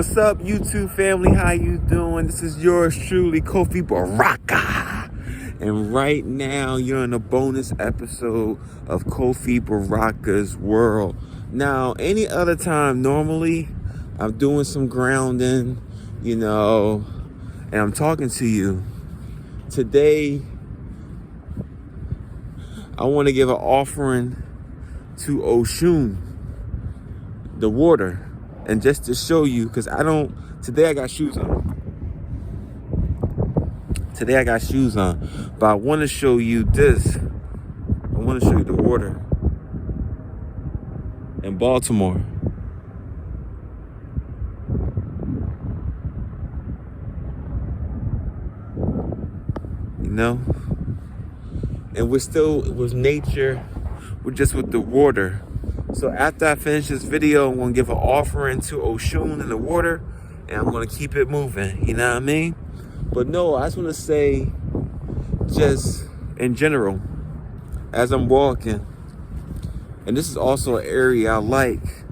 What's up, YouTube family? How you doing? This is yours truly, Kofi BARAKA. And right now, you're in a bonus episode of Kofi BARAKA's World. Now, any other time, normally, I'm doing some grounding, and I'm talking to you. Today, I want to give an offering to Osun, the water. And just to show you, because today I got shoes on. But I want to show you this. I want to show you the water in Baltimore. And we're still with nature. We're just with the water. So after I finish this video, I'm going to give an offering to Osun in the water, and I'm going to keep it moving, you know what I mean? But no, I just want to say, just in general, as I'm walking, and this is also an area I like,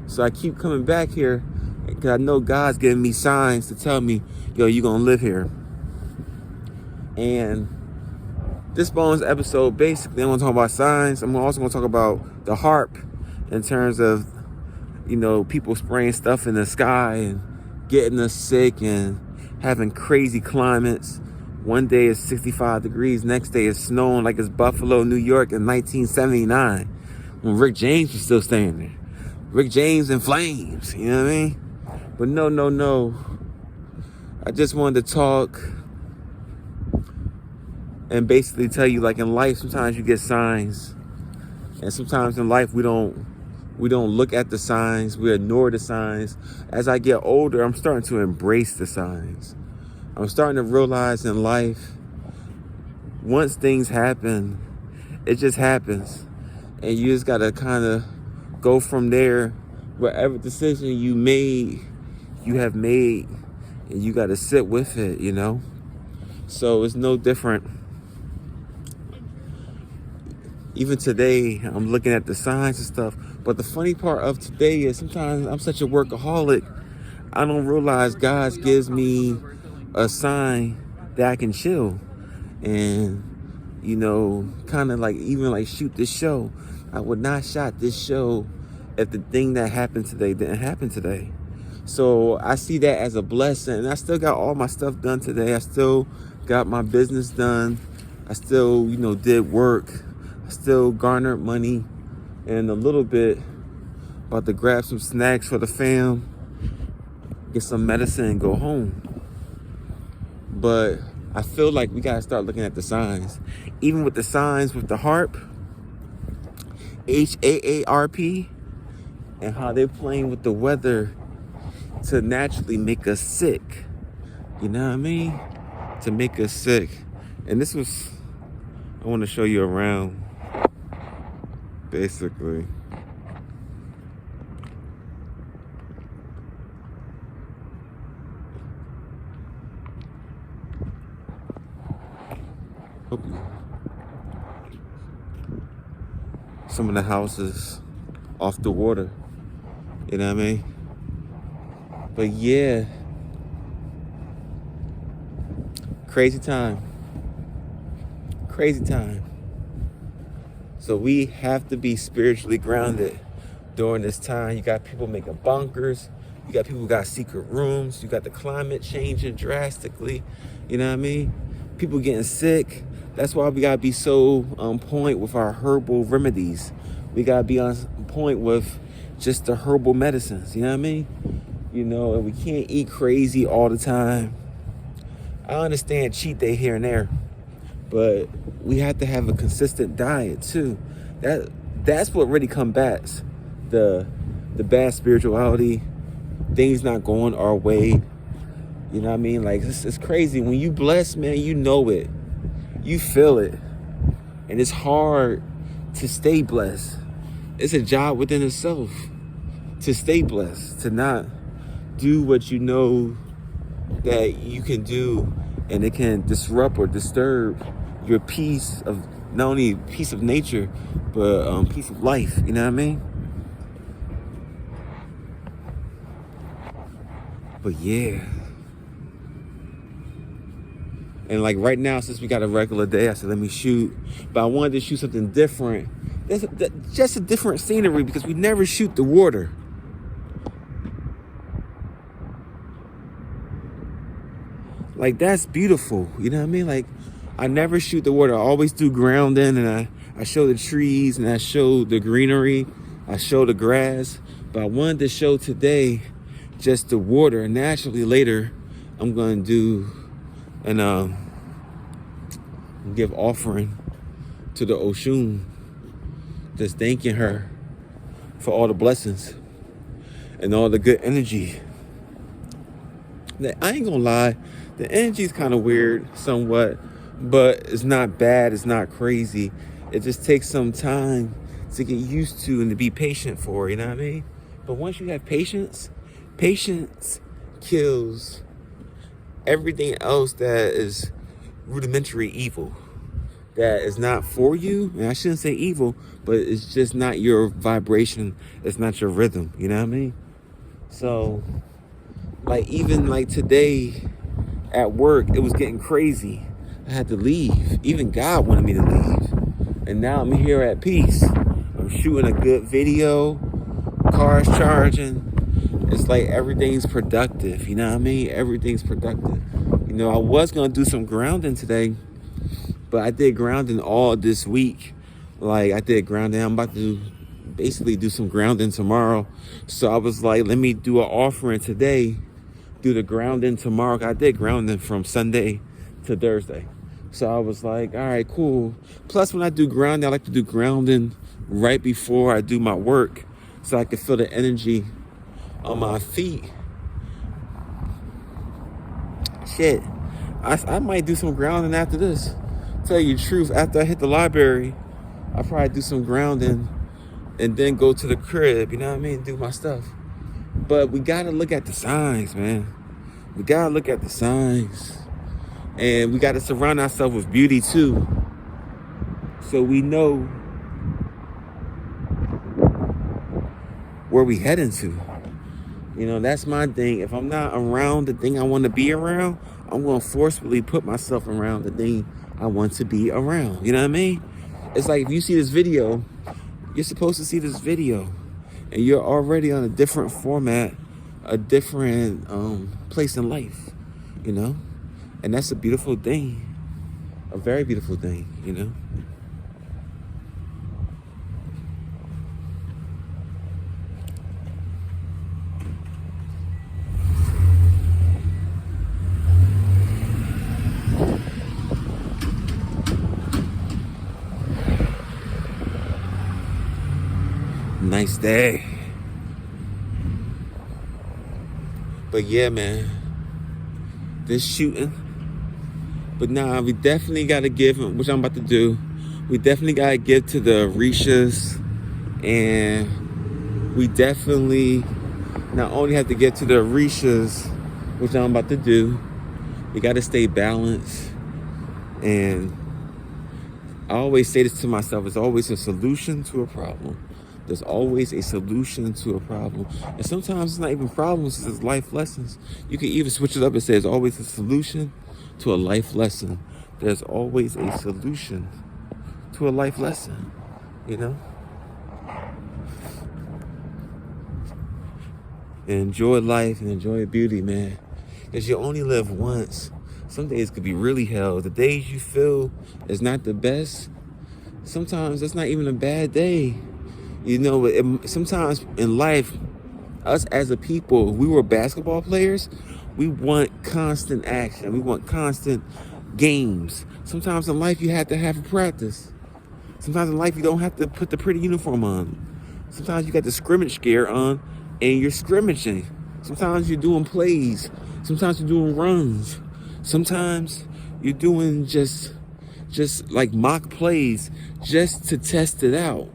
so I keep coming back here, because I know God's giving me signs to tell me, yo, you're going to live here. And this bonus episode, basically, I'm going to talk about signs. I'm also going to talk about the harp, in terms of, people spraying stuff in the sky and getting us sick and having crazy climates. One day it's 65 degrees, next day it's snowing like it's Buffalo, New York in 1979 when Rick James was still staying there. Rick James in flames, you know what I mean? But no. I just wanted to talk and basically tell you, like, in life, sometimes you get signs. And sometimes in life, we don't look at the signs. We ignore the signs. As I get older, I'm starting to embrace the signs. I'm starting to realize in life, once things happen, it just happens. And you just got to kind of go from there. Whatever decision you have made, and you got to sit with it, So it's no different. Even today, I'm looking at the signs and stuff. But the funny part of today is sometimes I'm such a workaholic, I don't realize God gives me a sign that I can chill. And, kind of like shoot this show. I would not shot this show if the thing that happened today didn't happen today. So I see that as a blessing. And I still got all my stuff done today. I still got my business done. I still, did work. I still garnered money. And a little bit about to grab some snacks for the fam, get some medicine and go home. But I feel like we got to start looking at the signs. Even with the signs with the harp, HAARP, and how they're playing with the weather to naturally make us sick. You know what I mean? To make us sick. And I want to show you around. Basically, some of the houses off the water, you know what I mean? But yeah, crazy time. So we have to be spiritually grounded during this time. You got people making bunkers. You got people who got secret rooms. You got the climate changing drastically. You know what I mean? People getting sick. That's why we got to be so on point with our herbal remedies. We got to be on point with just the herbal medicines. You know what I mean? And we can't eat crazy all the time. I understand cheat day here and there. But we have to have a consistent diet too. That's what really combats the bad spirituality, things not going our way. You know what I mean? Like, it's crazy. When you bless, man, you know it. You feel it. And it's hard to stay blessed. It's a job within itself to stay blessed, to not do what you know that you can do, and it can disrupt or disturb your peace of, not only peace of nature, but peace of life. You know what I mean? But yeah. And like right now, since we got a regular day, I said, let me shoot. But I wanted to shoot something different. Just a different scenery because we never shoot the water. Like, that's beautiful. You know what I mean? Like, I never shoot the water. I always do grounding, and I show the trees, and I show the greenery. I show the grass. But I wanted to show today just the water. And naturally later, I'm going to do and give offering to the Osun, just thanking her for all the blessings and all the good energy. I ain't gonna lie, the energy is kind of weird somewhat, but it's not bad, it's not crazy. It just takes some time to get used to and to be patient for, you know what I mean? But once you have patience, patience kills everything else that is rudimentary evil, that is not for you. And I shouldn't say evil, but it's just not your vibration. It's not your rhythm. You know what I mean? So, like, even like today at work, it was getting crazy. I had to leave. Even God wanted me to leave. And now I'm here at peace. I'm shooting a good video. Car's charging. It's like everything's productive. You know what I mean? Everything's productive. You know, I was going to do some grounding today, but I did grounding all this week. Like, I did grounding. I'm about to basically do some grounding tomorrow. So I was like, let me do an offering today, do the grounding tomorrow. I did grounding from Sunday to Thursday. So I was like, all right, cool. Plus, when I do grounding, I like to do grounding right before I do my work so I can feel the energy on my feet. Shit, I might do some grounding after this. Tell you the truth, after I hit the library, I'll probably do some grounding and then go to the crib, you know what I mean? Do my stuff. But we gotta look at the signs, man. We gotta look at the signs. And we gotta surround ourselves with beauty too. So we know where we heading to. You know, that's my thing. If I'm not around the thing I want to be around, I'm going to forcefully put myself around the thing I want to be around. You know what I mean? It's like if you see this video, you're supposed to see this video. And you're already on a different format, a different place in life, you know? And that's a beautiful thing. A very beautiful thing, you know? Nice day. But yeah, man, this shooting. But nah, we definitely got to give, which I'm about to do, we definitely got to give to the Orishas. And we definitely not only have to get to the Orishas, which I'm about to do, we got to stay balanced. And I always say this to myself, there's always a solution to a problem. There's always a solution to a problem. And sometimes it's not even problems, it's life lessons. You can even switch it up and say there's always a solution to a life lesson. There's always a solution to a life lesson, you know? And enjoy life and enjoy beauty, man. Because you only live once. Some days could be really hell. The days you feel is not the best, sometimes that's not even a bad day. You know, sometimes in life, us as a people, if we were basketball players, we want constant action. We want constant games. Sometimes in life, you have to have a practice. Sometimes in life, you don't have to put the pretty uniform on. Sometimes you got the scrimmage gear on and you're scrimmaging. Sometimes you're doing plays. Sometimes you're doing runs. Sometimes you're doing just like mock plays just to test it out.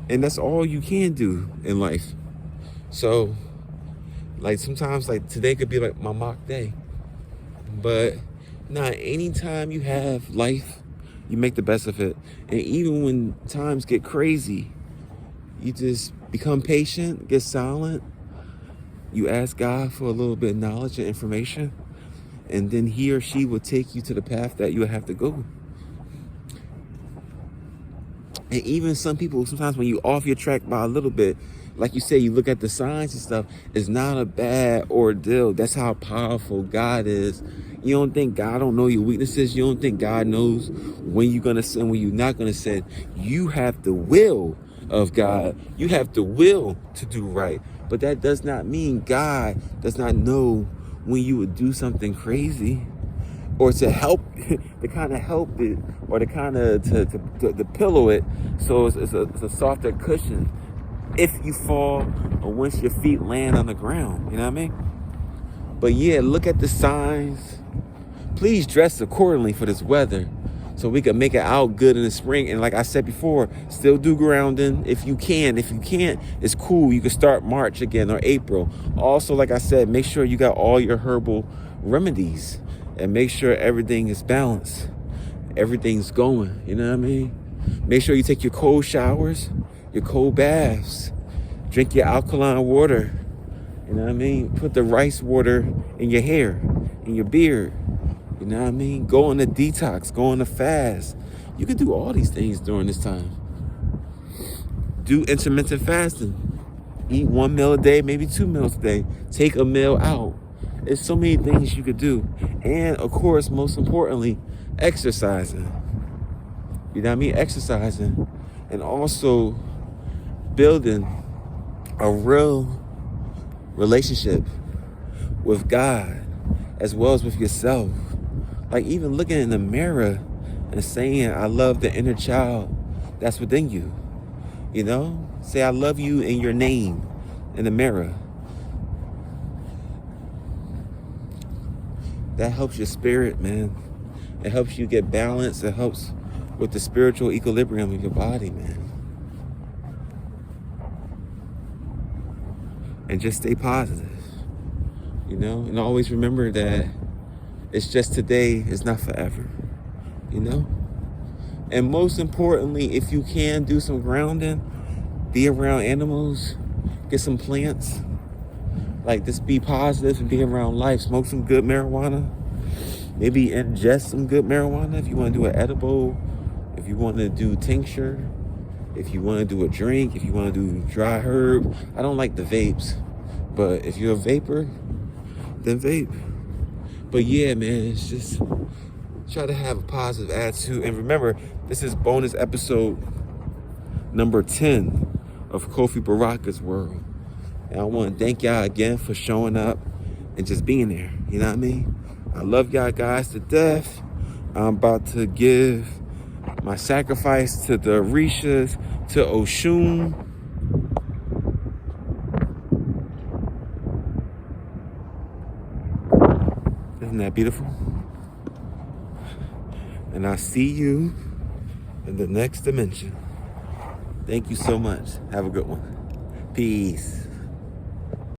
And that's all you can do in life. So, like, sometimes, like, today could be like my mock day. But anytime you have life, you make the best of it. And even when times get crazy, you just become patient, get silent, You ask God for a little bit of knowledge and information, and then he or she will take you to the path that you have to go. And even some people, sometimes when you off your track by a little bit, like you say, you look at the signs and stuff, it's not a bad ordeal. That's how powerful God is. You don't think God don't know your weaknesses. You don't think God knows when you're going to sin, when you're not going to sin. You have the will of God. You have the will to do right. But that does not mean God does not know when you would do something crazy, or to help, to kind of help it, or to kind of to pillow it, so it's a softer cushion if you fall or once your feet land on the ground. You know what I mean? But yeah, look at the signs. Please dress accordingly for this weather, so we can make it out good in the spring. And like I said before, still do grounding if you can. If you can't, it's cool. You can start March again or April. Also, like I said, make sure you got all your herbal remedies, and make sure everything is balanced. Everything's going, you know what I mean? Make sure you take your cold showers, your cold baths, drink your alkaline water, you know what I mean? Put the rice water in your hair, in your beard, you know what I mean? Go on a detox, go on a fast. You can do all these things during this time. Do intermittent fasting. Eat 1 meal a day, maybe 2 meals a day. Take a meal out. There's so many things you could do. And of course, most importantly, exercising. You know what I mean? Exercising. And also building a real relationship with God as well as with yourself. Like even looking in the mirror and saying, I love the inner child that's within you. You know? Say, I love you in your name in the mirror. That helps your spirit, man. It helps you get balance. It helps with the spiritual equilibrium of your body, man. And just stay positive, you know? And always remember that it's just today, it's not forever, you know? And most importantly, if you can, do some grounding, be around animals, get some plants. Like, just be positive and be around life. Smoke some good marijuana. Maybe ingest some good marijuana if you want to do an edible, if you want to do tincture, if you want to do a drink, if you want to do dry herb. I don't like the vapes, but if you're a vapor, then vape. But yeah, man, it's just try to have a positive attitude. And remember, this is bonus episode number 10 of Kofi Baraka's World. And I want to thank y'all again for showing up and just being there. You know what I mean? I love y'all guys to death. I'm about to give my sacrifice to the Orishas, to Osun. Isn't that beautiful? And I'll see you in the next dimension. Thank you so much. Have a good one. Peace.